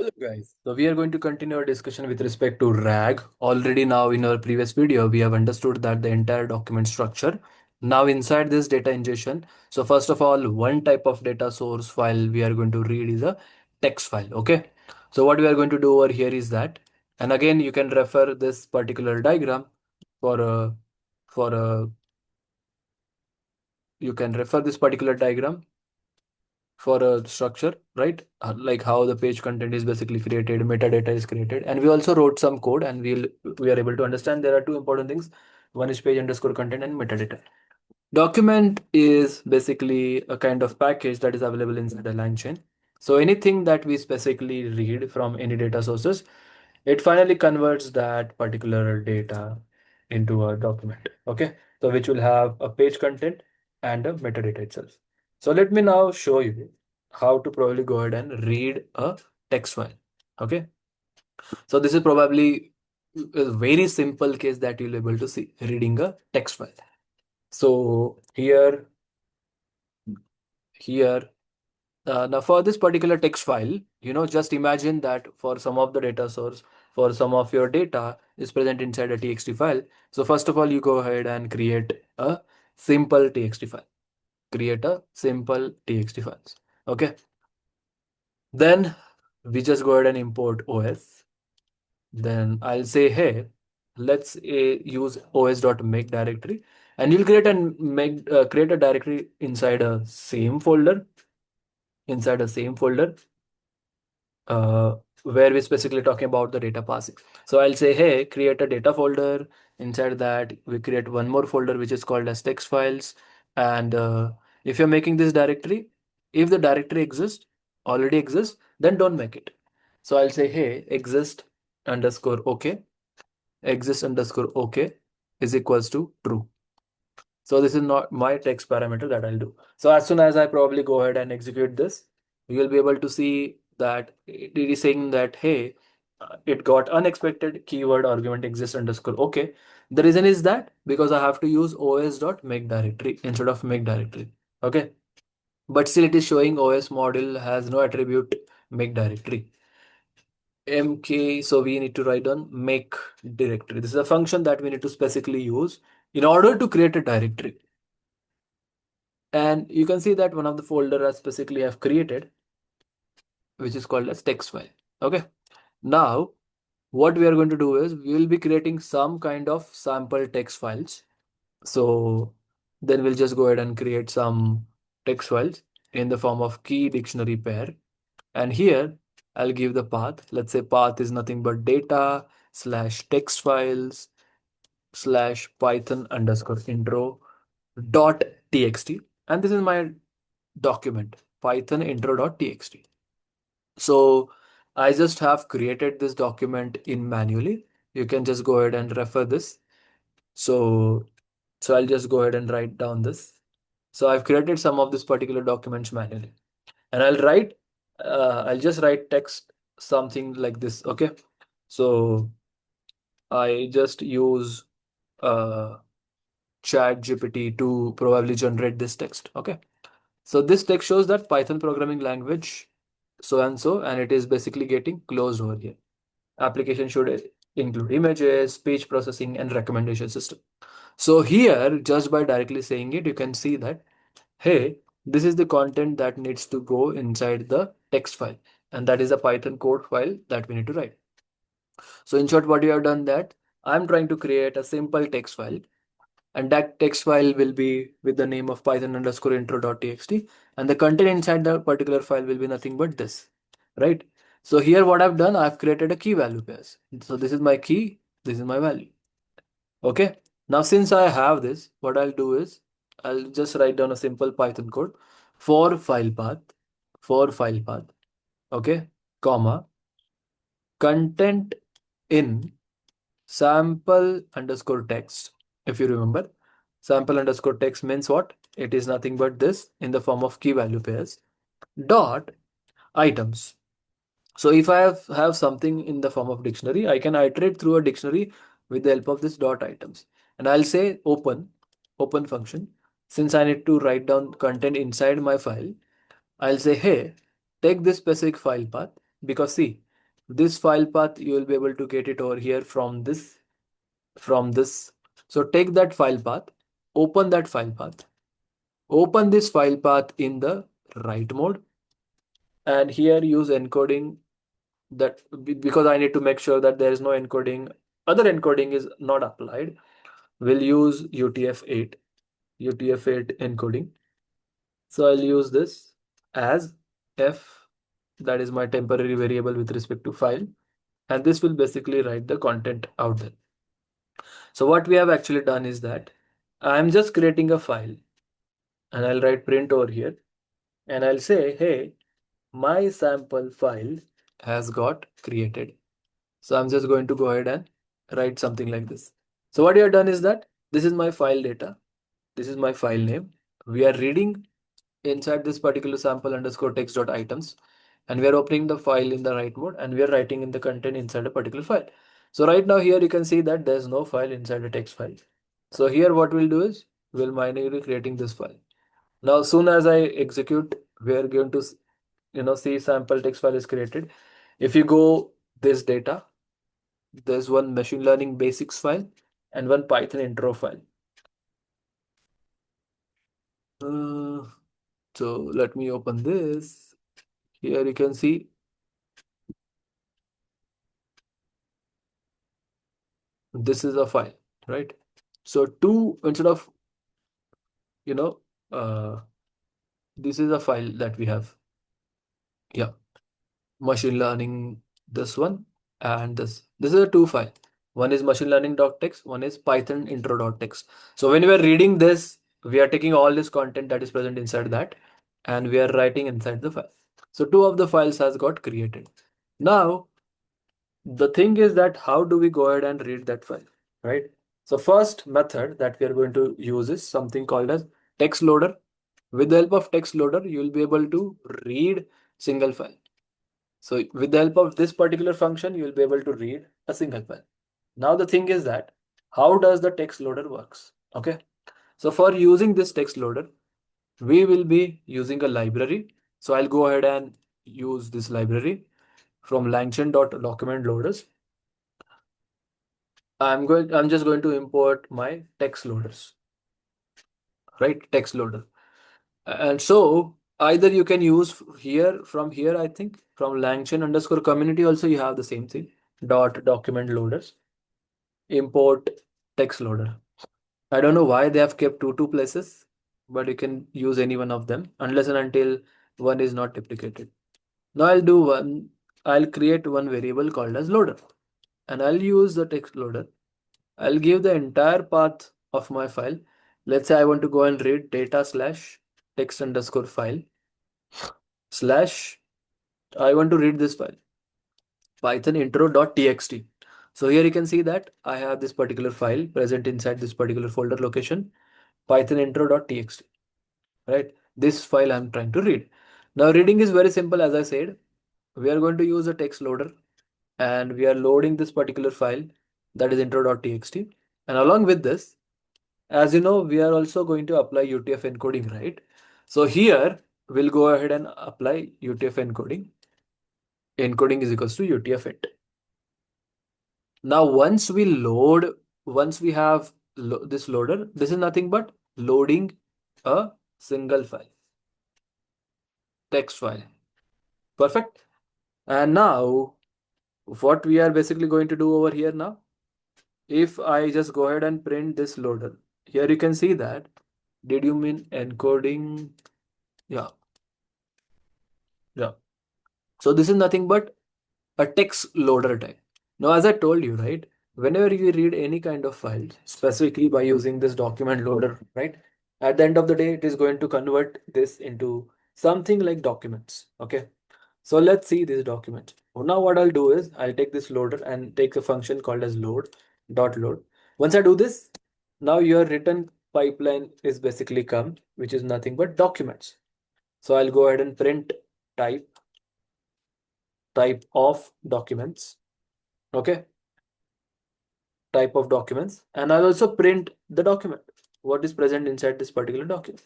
Hello guys. So we are going to continue our discussion with respect to RAG. Already now in our previous video, we have understood that the entire document structure. Now inside this data ingestion, so first of all, one type of data source file we are going to read is a text file. Okay. So what we are going to do over here is that, and again, you can refer this particular diagram for a, for a, you can refer this particular diagram for a structure, right? Like how the page content is basically created, metadata is created, and we also wrote some code, and we are able to understand there are two important things. One is page underscore content and metadata. Document is basically a kind of package that is available inside a line chain. So anything that we specifically read from any data sources, it finally converts that particular data into a document. Okay, so which will have a page content and a metadata itself. So let me now show you how to probably go ahead and read a text file. Okay, so this is probably a very simple case that you'll be able to see reading a text file. So here, now for this particular text file, just imagine that for some of the data source, for some of your data is present inside a txt file. So first of all, you go ahead and create a simple txt file. Create a simple txt files. Okay. Then we just go ahead and import OS. Then I'll say, hey, let's use os.make directory, and you'll create a directory inside a same folder, uh, where we're specifically talking about the data parsing. So I'll say, hey, create a data folder. Inside that, we create one more folder which is called as text files. And if you're making this directory, if the directory already exists, then don't make it. So I'll say, hey, exist underscore okay is equals to true. So this is not my text parameter that I'll do. So as soon as I probably go ahead and execute this, you'll be able to see that it is saying that, hey, it got unexpected keyword argument exist underscore okay. The reason is that because I have to use os.make directory instead of make directory. Okay. But still it is showing OS module has no attribute make directory. MK, so we need to write on make directory. This is a function that we need to specifically use in order to create a directory. And you can see that one of the folder I specifically have created, which is called as text file. Okay. Now, what we are going to do is we will be creating some kind of sample text files. So then we'll just go ahead and create some text files in the form of key dictionary pair. And here I'll give the path. Let's say path is nothing but data slash text files slash python underscore intro dot txt. And this is my document, python intro.txt. So I just have created this document in manually. You can just go ahead and refer this. So, so I'll just go ahead and write down this. So I've created some of this particular documents manually, and I'll just write text something like this. Okay. So I just use uh, chat GPT to probably generate this text. Okay. So this text shows that Python programming language so and so, and it is basically getting closed over here. Application should include images, speech processing, and recommendation system. So here, just by directly saying it, you can see that, hey, this is the content that needs to go inside the text file. And that is a Python code file that we need to write. So in short, what you have done that I'm trying to create a simple text file, and that text file will be with the name of python underscore intro.txt, and the content inside the particular file will be nothing but this, right? So here what I've done, I've created a key value pairs. So this is my key, this is my value. Okay, now since I have this, what I'll do is I'll just write down a simple Python code for file path, okay, comma, content in sample underscore text. If you remember, sample underscore text means what? It is nothing but this in the form of key value pairs dot items. So if I have something in the form of dictionary, I can iterate through a dictionary with the help of this dot items. And I'll say open function. Since I need to write down content inside my file, I'll say, hey, take this specific file path, because see, This file path, you will be able to get it over here from this. So take that file path, open that file path, open this file path in the write mode, and here use encoding that because I need to make sure that there is no encoding, other encoding is not applied. We'll use UTF-8 encoding. So I'll use this as f, that is my temporary variable with respect to file, and this will basically write the content out there. So what we have actually done is that I'm just creating a file, and I'll write print over here, and I'll say, hey, my sample file has got created. So I'm just going to go ahead and write something like this. So what you have done is that this is my file data, this is my file name. We are reading inside this particular sample underscore text dot items, and we are opening the file in the write mode, and we are writing in the content inside a particular file. So right now here you can see that there's no file inside a text file. So here what we'll do is we'll manually creating this file. Now as soon as I execute, we are going to see sample text file is created. If you go this data, there's one machine learning basics file and one Python intro file. So let me open this. Here you can see this is a file, right? So two instead of, you know, uh, this is a file that we have. Yeah, machine learning, this one and this. This is a two file. One is machine learning.txt, one is Python intro.txt. So when we are reading this, we are taking all this content that is present inside that, and we are writing inside the file. So two of the files has got created. Now, the thing is that how do we go ahead and read that file, right? So first method that we are going to use is something called as text loader. With the help of text loader, you will be able to read single file. So with the help of this particular function, you will be able to read a single file. Now the thing is that how does the text loader works? Okay. So for using this text loader, we will be using a library. So I'll go ahead and use this library from langchain.document loaders. I'm just going to import my text loaders, right? Text loader. And so either you can use here from here, I think from langchain underscore community also you have the same thing, dot document loaders, import text loader. I don't know why they have kept two places, but you can use any one of them unless and until one is not deprecated. Now I'll create one variable called as loader, and I'll use the text loader. I'll give the entire path of my file. Let's say I want to go and read data slash text underscore file slash, I want to read this file, python intro.txt. So here you can see that I have this particular file present inside this particular folder location, python intro.txt, right? This file I'm trying to read. Now reading is very simple. As I said, we are going to use a text loader, and we are loading this particular file, that is intro.txt. And along with this, as you know, we are also going to apply UTF encoding, right? So here we'll go ahead and apply UTF encoding. Encoding is equals to UTF-8. Now once we have this loader, this is nothing but loading a single file, text file. Perfect. And now what we are basically going to do over here now, if I just go ahead and print this loader, here you can see that, did you mean encoding? Yeah. Yeah. So this is nothing but a text loader type. Now, as I told you, right, whenever you read any kind of file, specifically by using this document loader, right, at the end of the day, it is going to convert this into something like documents. Okay. So let's see this document. Now what I'll do is I'll take this loader and take a function called as load. Once I do this, now your written pipeline is basically come, which is nothing but documents. So I'll go ahead and print type of documents. Okay. Type of documents, and I'll also print the document, what is present inside this particular document.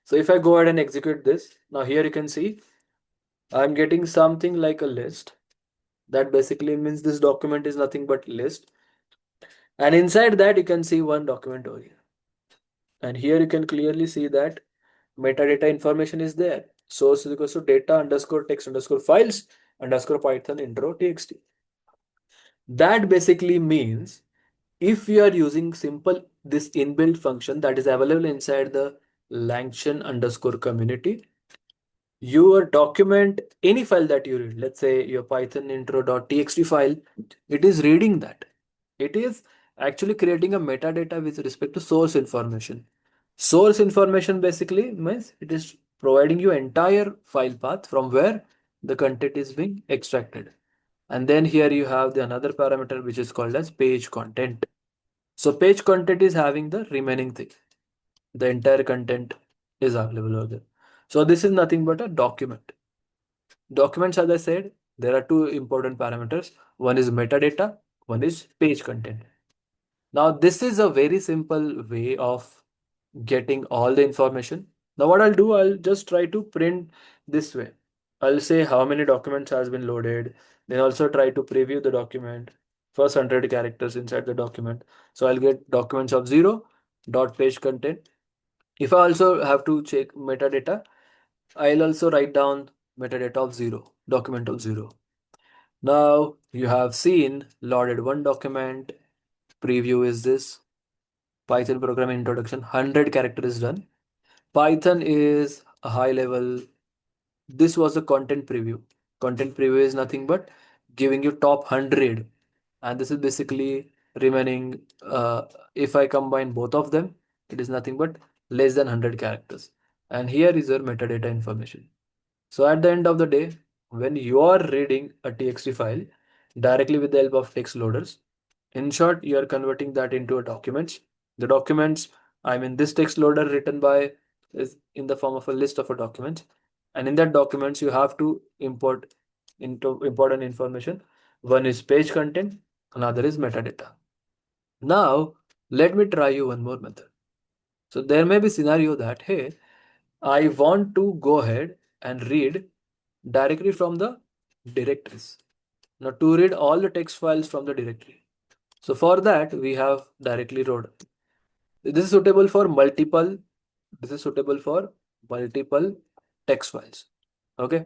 So if I go ahead and execute this, now here you can see I'm getting something like a list. That basically means this document is nothing but list. And inside that, you can see one document over here. And here you can clearly see that metadata information is there. Source is equals to data underscore text underscore files underscore Python intro txt. That basically means if you are using simple this inbuilt function that is available inside the Langchain underscore community, your document, any file that you read, let's say your Python intro.txt file, it is reading that. It is actually creating a metadata with respect to source information. Source information basically means it is providing you entire file path from where the content is being extracted. And then here you have the another parameter which is called as page content. So page content is having the remaining thing. The entire content is available over there. So this is nothing but a document. Documents, as I said, there are two important parameters. One is metadata, one is page content. Now, this is a very simple way of getting all the information. Now, what I'll do, I'll just try to print this way. I'll say how many documents has been loaded, then also try to preview the document, first 100 characters inside the document. So I'll get documents of 0 dot page content. If I also have to check metadata, I'll also write down metadata of 0, document of 0. Now you have seen loaded one document, preview is this, Python programming introduction, 100 characters done. Python is a high level. This was a content preview. Content preview is nothing but giving you top 100. And this is basically remaining, if I combine both of them, it is nothing but less than 100 characters. And here is your metadata information. So at the end of the day, when you are reading a txt file directly with the help of text loaders, in short, you are converting that into a document. The documents, I mean, this text loader written by is in the form of a list of a document. And in that documents, you have to import into important information. One is page content, another is metadata. Now, let me try you one more method. So there may be scenario that, hey, I want to go ahead and read directly from the directories. Now to read all the text files from the directory. So for that we have directly load. This is suitable for multiple. This is suitable for multiple text files. Okay.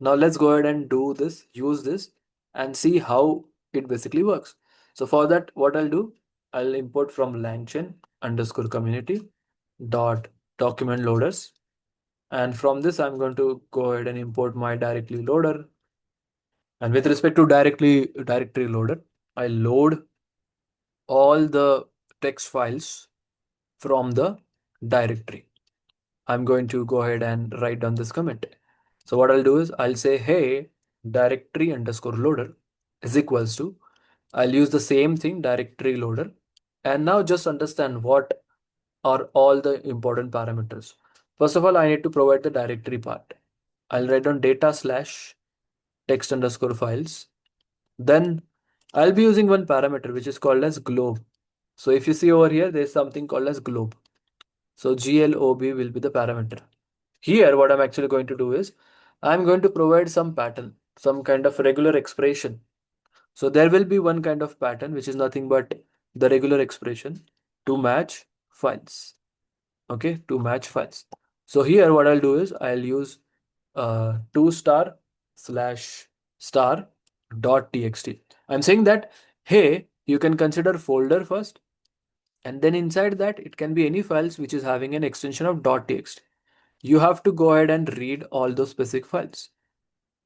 Now let's go ahead and do this, use this and see how it basically works. So for that, what I'll do, I'll import from langchain underscore community dot document loaders. And from this, I'm going to go ahead and import my directly loader. And with respect to directory loader, I load all the text files from the directory. I'm going to go ahead and write down this comment. So what I'll do is I'll say, hey, directory underscore loader is equals to, I'll use the same thing, directory loader. And now just understand what are all the important parameters. First of all, I need to provide the directory part. I'll write down data slash text underscore files. Then I'll be using one parameter which is called as globe. So if you see over here, there's something called as globe. So glob will be the parameter. Here, what I'm actually going to do is I'm going to provide some pattern, some kind of regular expression. So there will be one kind of pattern which is nothing but the regular expression to match files. Okay, to match files. So here what I'll do is I'll use 2 star slash star dot txt. I'm saying that, hey, you can consider folder first, and then inside that it can be any files which is having an extension of .txt. You have to go ahead and read all those specific files.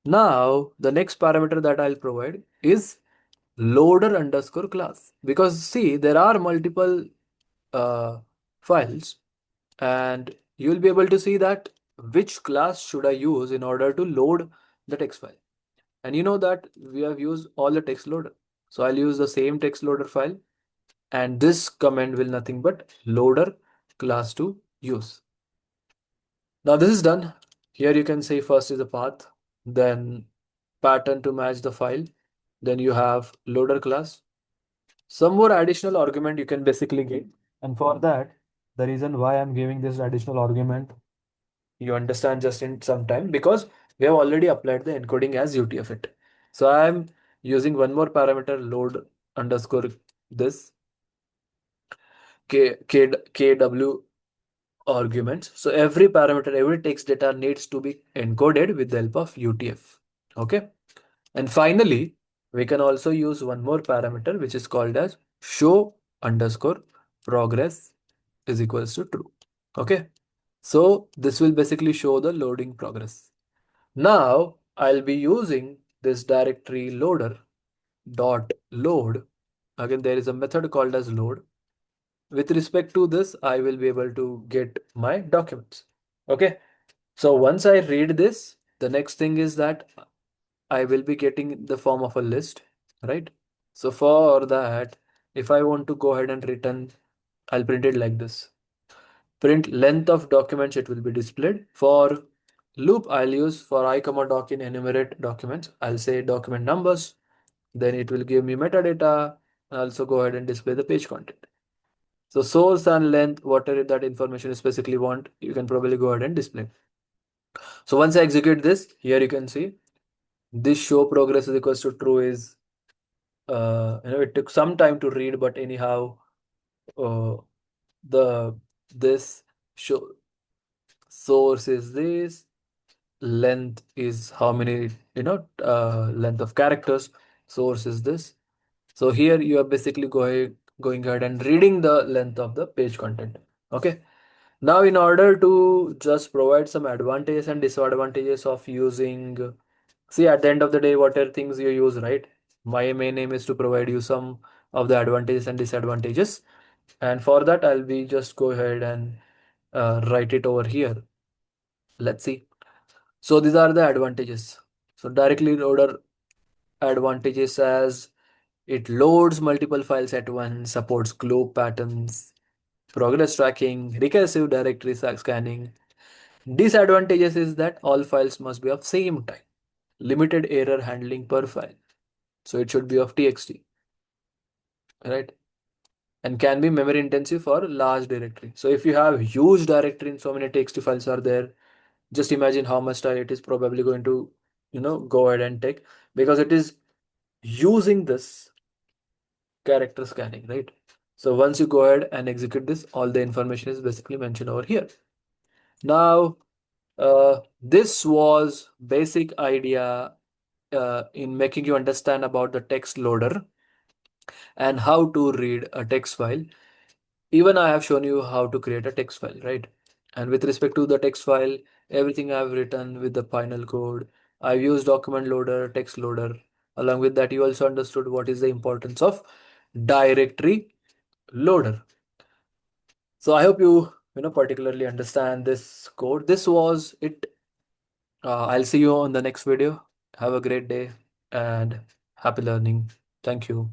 Now the next parameter that I'll provide is loader underscore class, because see there are multiple files and you'll be able to see that which class should I use in order to load the text file. And you know that we have used all the text loader. So I'll use the same text loader file and this command will nothing but loader class to use. Now this is done. Here you can say first is the path, then pattern to match the file, then you have loader class. Some more additional argument you can basically get. And for that, the reason why I'm giving this additional argument, you understand just in some time, because we have already applied the encoding as UTF-8. So I'm using one more parameter load underscore this kw arguments. So every parameter, every text data needs to be encoded with the help of UTF. Okay. And finally, we can also use one more parameter which is called as show underscore progress is equals to true. Okay. So this will basically show the loading progress. Now I'll be using this directory loader dot load. Again, there is a method called as load. With respect to this, I will be able to get my documents. Okay. So once I read this, the next thing is that I will be getting the form of a list, right? So for that, if I want to go ahead and return, I'll print it like this. Print length of documents, it will be displayed. For loop, I'll use for I comma doc in enumerate documents. I'll say document numbers. Then it will give me metadata. I'll also go ahead and display the page content. So source and length, whatever that information you specifically want, you can probably go ahead and display. So once I execute this, here you can see this show progress is equals to true is it took some time to read, but anyhow, uh, the this show source is this, length is how many length of characters, source is this. So here you are basically going ahead and reading the length of the page content. Okay. Now, in order to just provide some advantages and disadvantages of using, see, at the end of the day, what are things you use, right? My main aim is to provide you some of the advantages and disadvantages. And for that, I'll be just go ahead and write it over here. Let's see. So these are the advantages. So directly loader advantages as it loads multiple files at once, supports globe patterns, progress tracking, recursive directory scanning. Disadvantages is that all files must be of same type. Limited error handling per file. So it should be of txt, right? And can be memory intensive for large directory. So if you have huge directory and so many txt files are there, just imagine how much time it is probably going to, go ahead and take, because it is using this character scanning, right? So once you go ahead and execute this, all the information is basically mentioned over here. Now, this was basic idea in making you understand about the text loader and how to read a text file. Even I have shown you how to create a text file, right? And with respect to the text file, everything I've written with the final code. I've used document loader, text loader. Along with that, you also understood what is the importance of directory loader. So I hope you particularly understand this code. This was it. I'll see you on the next video. Have a great day and happy learning. Thank you.